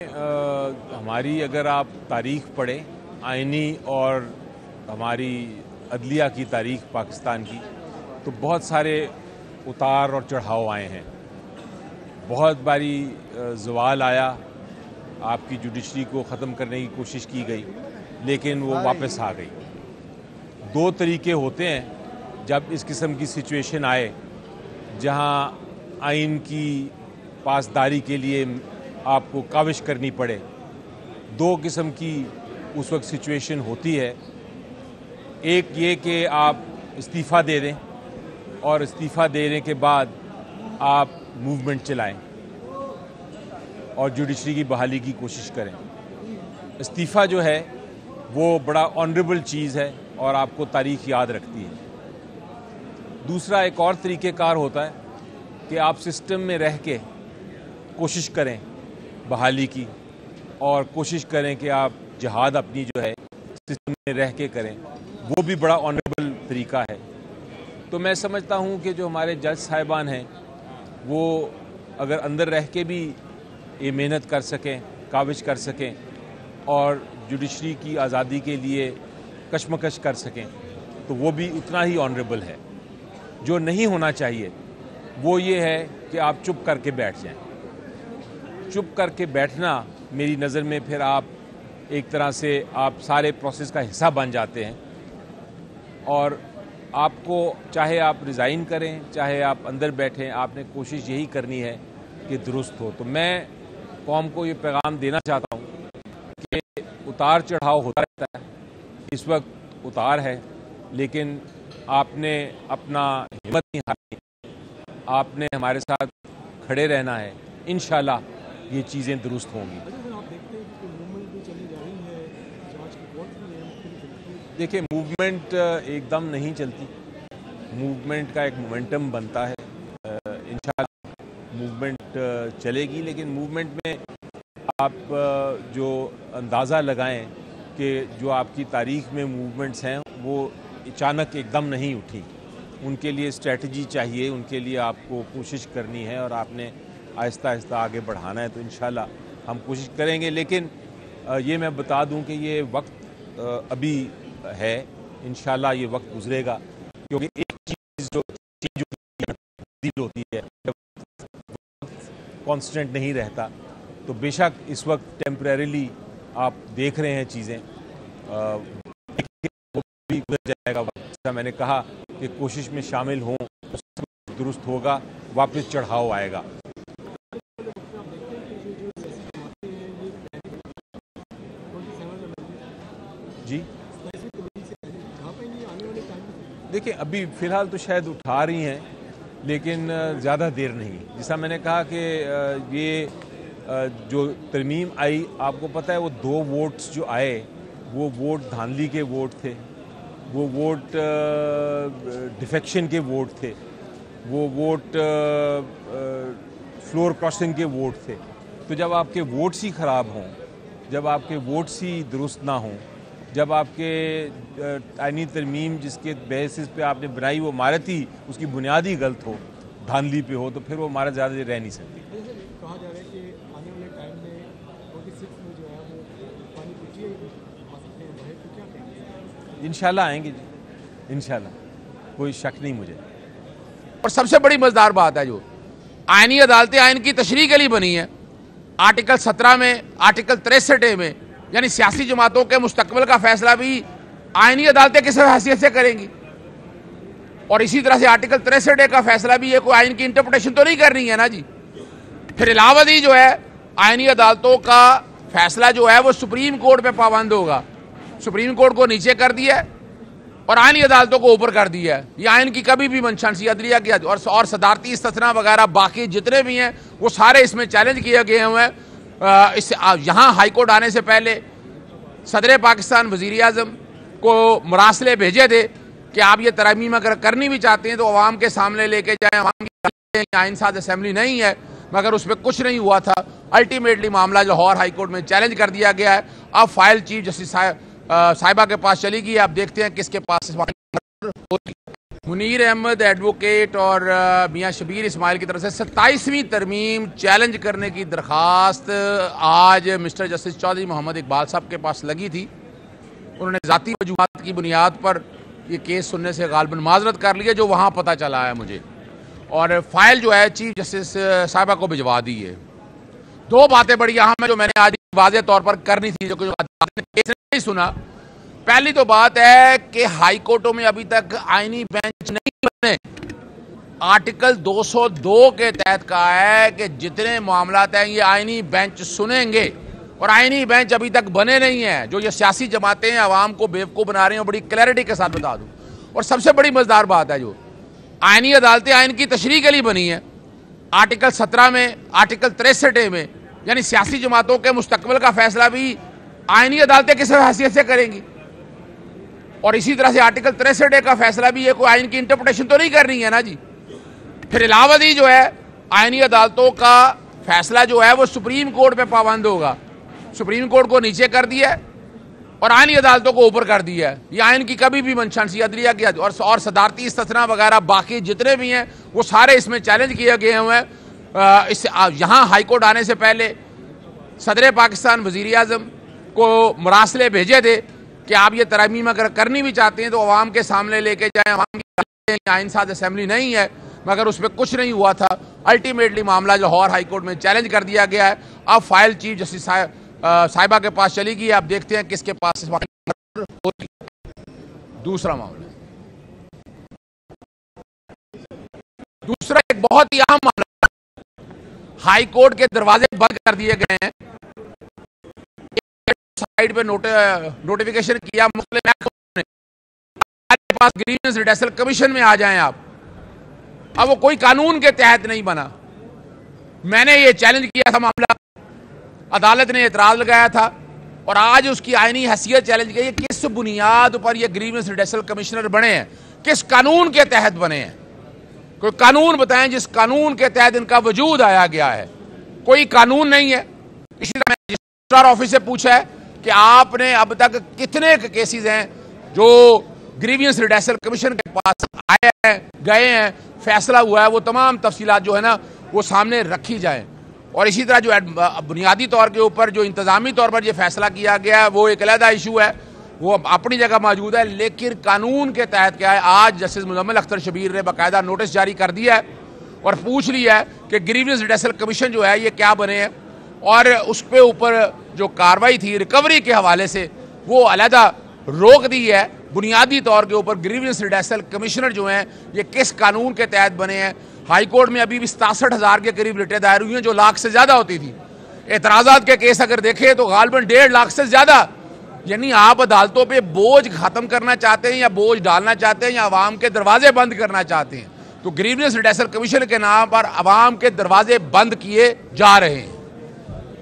ہماری اگر آپ تاریخ پڑھیں آئینی اور ہماری عدلیہ کی تاریخ پاکستان کی، تو بہت سارے اتار اور چڑھاؤ آئے ہیں. بہت باری زوال آیا، آپ کی جوڈیشری کو ختم کرنے کی کوشش کی گئی لیکن وہ واپس آ گئی. دو طریقے ہوتے ہیں جب اس قسم کی سچویشن آئے جہاں آئین کی پاسداری کے لیے آپ کو کاوش کرنی پڑے. دو قسم کی اس وقت سچویشن ہوتی ہے. ایک یہ کہ آپ استعفیٰ دے دیں اور استعفیٰ دینے کے بعد آپ موومنٹ چلائیں اور جوڈیشری کی بحالی کی کوشش کریں. استعفیٰ جو ہے وہ بڑا آنریبل چیز ہے اور آپ کو تاریخ یاد رکھتی ہے. دوسرا ایک اور طریقہ کار ہوتا ہے کہ آپ سسٹم میں رہ کے کوشش کریں بحالی کی اور کوشش کریں کہ آپ جہاد اپنی جو ہے سسٹم میں رہ کے کریں. وہ بھی بڑا آنریبل طریقہ ہے. تو میں سمجھتا ہوں کہ جو ہمارے جج صاحبان ہیں وہ اگر اندر رہ کے بھی یہ محنت کر سکیں، کاوش کر سکیں اور جوڈیشری کی آزادی کے لیے کشمکش کر سکیں تو وہ بھی اتنا ہی آنریبل ہے. جو نہیں ہونا چاہیے وہ یہ ہے کہ آپ چپ کر کے بیٹھ جائیں. چپ کر کے بیٹھنا میری نظر میں پھر آپ ایک طرح سے آپ سارے پروسیس کا حصہ بن جاتے ہیں اور آپ کو چاہے آپ ریزائن کریں چاہے آپ اندر بیٹھیں، آپ نے کوشش یہی کرنی ہے کہ درست ہو. تو میں قوم کو یہ پیغام دینا چاہتا ہوں کہ اتار چڑھاؤ ہوتا رہتا ہے. اس وقت اتار ہے لیکن آپ نے اپنا ہمت نہیں ہارنی، آپ نے ہمارے ساتھ کھڑے رہنا ہے. انشاءاللہ یہ چیزیں درست ہوں گی. دیکھیں موومنٹ ایک دم نہیں چلتی، موومنٹ کا ایک مومنٹم بنتا ہے. انشاءاللہ موومنٹ چلے گی لیکن موومنٹ میں آپ جو اندازہ لگائیں کہ جو آپ کی تاریخ میں موومنٹس ہیں وہ اچانک ایک دم نہیں اٹھی. ان کے لیے اسٹریٹجی چاہیے، ان کے لیے آپ کو کوشش کرنی ہے اور آپ نے آہستہ آہستہ آگے بڑھانا ہے. تو انشاءاللہ ہم کوشش کریں گے لیکن یہ میں بتا دوں کہ یہ وقت ابھی ہے. انشاءاللہ یہ وقت گزرے گا کیونکہ ایک چیز جو تبدیل ہوتی ہے کانسٹنٹ نہیں رہتا. تو بے شک اس وقت ٹیمپریریلی آپ دیکھ رہے ہیں چیزیں بھی گزر جائے گا. جیسا میں نے کہا کہ کوشش میں شامل ہوں درست ہوگا، واپس چڑھاؤ آئے گا. جی دیکھیں ابھی فی الحال تو شاید اٹھا رہی ہیں لیکن زیادہ دیر نہیں. جیسا میں نے کہا کہ یہ جو ترمیم آئی آپ کو پتہ ہے وہ 2 ووٹس جو آئے وہ ووٹ دھاندلی کے ووٹ تھے، وہ ووٹ ڈیفیکشن کے ووٹ تھے، وہ ووٹ فلور کراسنگ کے ووٹ تھے. تو جب آپ کے ووٹس ہی خراب ہوں، جب آپ کے ووٹس ہی درست نہ ہوں، جب آپ کے آئینی ترمیم جس کے بیسس پہ آپ نے بنائی وہ عمارت ہی اس کی بنیادی غلط ہو، دھاندلی پہ ہو، تو پھر وہ عمارت زیادہ دیر رہ نہیں سکتی. کہا جا رہا ہے کہ آنے والے ٹائم میں 46 میں جو ہے وہ پانی پوچھیے آ سکتے ہیں، تو کیا کہیں گے؟ انشاءاللہ آئیں گے جی، انشاءاللہ کوئی شک نہیں مجھے. اور سب سے بڑی مزدار بات ہے جو آئینی عدالتیں آئین کی تشریح کے لیے بنی ہیں. آرٹیکل 17 میں، آرٹیکل 63 میں، یعنی سیاسی جماعتوں کے مستقبل کا فیصلہ بھی آئینی عدالتیں کس حیثیت سے کریں گی. اور اسی طرح سے آرٹیکل 63 کا فیصلہ بھی یہ کوئی آئین کی انٹرپریٹیشن تو نہیں کرنی ہے نا جی. پھر علاوہ دی جو ہے آئینی عدالتوں کا فیصلہ جو ہے وہ سپریم کورٹ پہ پابند ہوگا. سپریم کورٹ کو نیچے کر دیا اور آئینی عدالتوں کو اوپر کر دیا ہے. یہ آئین کی کبھی بھی منشانسی عدلیہ کی اور صدارتی استثناء وغیرہ باقی جتنے بھی ہیں وہ سارے اس میں چیلنج کیے گئے ہوئے ہیں. یہاں ہائی کورٹ آنے سے پہلے صدر پاکستان وزیر اعظم کو مراسلے بھیجے تھے کہ آپ یہ ترمیم اگر کرنی بھی چاہتے ہیں تو عوام کے سامنے لے کے جائیں. عوام کی آئین ساز اسمبلی نہیں ہے، مگر اس پہ کچھ نہیں ہوا تھا. الٹیمیٹلی معاملہ لاہور ہائی کورٹ میں چیلنج کر دیا گیا ہے. اب فائل چیف جسٹس صاحبہ کے پاس چلی گئی ہے. اب دیکھتے ہیں کس کے پاس منیر احمد ایڈوکیٹ اور میاں شبیر اسماعیل کی طرف سے 27ویں ترمیم چیلنج کرنے کی درخواست آج مسٹر جسٹس چودھری محمد اقبال صاحب کے پاس لگی تھی. انہوں نے ذاتی وجوہات کی بنیاد پر یہ کیس سننے سے غالباً معذرت کر لی ہے، جو وہاں پتہ چلا ہے مجھے، اور فائل جو ہے چیف جسٹس صاحبہ کو بھجوا دی ہے. دو باتیں بڑی اہم ہیں جو میں نے آج واضح طور پر کرنی تھی، جو کہ عدالت نے کیس نہیں سنا. پہلی تو بات ہے کہ ہائی کورٹوں میں ابھی تک آئینی بینچ نہیں بنے. آرٹیکل 202 کے تحت کہا ہے کہ جتنے معاملات ہیں یہ آئینی بینچ سنیں گے، اور آئینی بینچ ابھی تک بنے نہیں ہیں. جو یہ سیاسی جماعتیں ہیں عوام کو بیوقوف بنا رہی ہیں، بڑی کلیئرٹی کے ساتھ بتا دوں. اور سب سے بڑی مزیدار بات ہے، جو آئینی عدالتیں آئین کی تشریح کے لیے بنی ہیں. آرٹیکل 17 میں، آرٹیکل 63 میں، یعنی سیاسی جماعتوں کے مستقبل کا فیصلہ بھی آئینی عدالتیں کس حیثیت سے کریں گی. اور اسی طرح سے آرٹیکل 63 کا فیصلہ بھی یہ کوئی آئین کی انٹرپریٹیشن تو نہیں کرنی ہے نا جی. پھر علاوہ دی جو ہے آئینی عدالتوں کا فیصلہ جو ہے وہ سپریم کورٹ پہ پابند ہوگا. سپریم کورٹ کو نیچے کر دیا ہے اور آئینی عدالتوں کو اوپر کر دیا ہے. یہ آئین کی کبھی بھی منشانسی عدلیہ کی اور صدارتی استثناء وغیرہ باقی جتنے بھی ہیں وہ سارے اس میں چیلنج کیے گئے ہوئے ہیں. یہاں ہائی کورٹ آنے سے پہلے صدر پاکستان وزیر اعظم کو مراسلے بھیجے تھے کہ آپ یہ ترمیم اگر کرنی بھی چاہتے ہیں تو عوام کے سامنے لے کے جائیں. عوام کی آئین ساز اسمبلی نہیں ہے، مگر اس پہ کچھ نہیں ہوا تھا. الٹیمیٹلی معاملہ لاہور ہائی کورٹ میں چیلنج کر دیا گیا ہے. اب فائل چیف جسٹس صاحبہ کے پاس چلی گئی. اب دیکھتے ہیں کس کے پاس اس وقت ہوتی. دوسرا معاملہ، دوسرا ایک بہت ہی اہم معاملہ، ہائی کورٹ کے دروازے بند کر دیے گئے ہیں. سائٹ پہ نوٹیفیکیشن کیا مختلف محکموں نے، ہمارے پاس گریونس ریڈیسل کمیشن میں آ جائیں آپ. اب وہ کوئی قانون کے تحت نہیں بنا. میں نے یہ چیلنج کیا تھا معاملہ، عدالت نے اعتراض لگایا تھا، اور آج اس کی آئینی حیثیت چیلنج کی. کس بنیاد پر یہ گریونس ریڈیسل کمشنر بنے ہیں، کس قانون کے تحت بنے ہیں؟ کوئی قانون بتائیں جس قانون کے تحت ان کا وجود آیا گیا ہے. کوئی قانون نہیں ہے. اسی طرح میں رجسٹرار آفس سے پوچھا ہے کہ آپ نے اب تک کتنے کیسز ہیں جو گریونس ریڈیسل کمیشن کے پاس آئے ہیں، گئے ہیں، فیصلہ ہوا ہے، وہ تمام تفصیلات جو ہے نا وہ سامنے رکھی جائیں. اور اسی طرح جو بنیادی طور کے اوپر جو انتظامی طور پر یہ فیصلہ کیا گیا ہے وہ ایک علیحدہ ایشو ہے، وہ اپنی جگہ موجود ہے. لیکن قانون کے تحت کیا ہے، آج جسٹس مزمل اختر شبیر نے باقاعدہ نوٹس جاری کر دیا ہے اور پوچھ لیا ہے کہ گریونس ریڈیسل کمیشن جو ہے یہ کیا بنے ہیں، اور اس پہ اوپر جو کاروائی تھی ریکوری کے حوالے سے وہ علیحدہ روک دی ہے. بنیادی طور کے اوپر گریونس ریڈیسل کمشنر جو ہیں یہ کس قانون کے تحت بنے ہیں. ہائی کورٹ میں ابھی بھی 67,000 کے قریب ریٹیں دائر ہوئی ہیں، جو لاکھ سے زیادہ ہوتی تھی. اعتراضات کے کیس اگر دیکھیں تو غالباً 1.5 لاکھ سے زیادہ. یعنی آپ عدالتوں پہ بوجھ ختم کرنا چاہتے ہیں یا بوجھ ڈالنا چاہتے ہیں یا عوام کے دروازے بند کرنا چاہتے ہیں، تو گریونس ریڈیسل کمیشن کے نام پر عوام کے دروازے بند کیے جا رہے ہیں.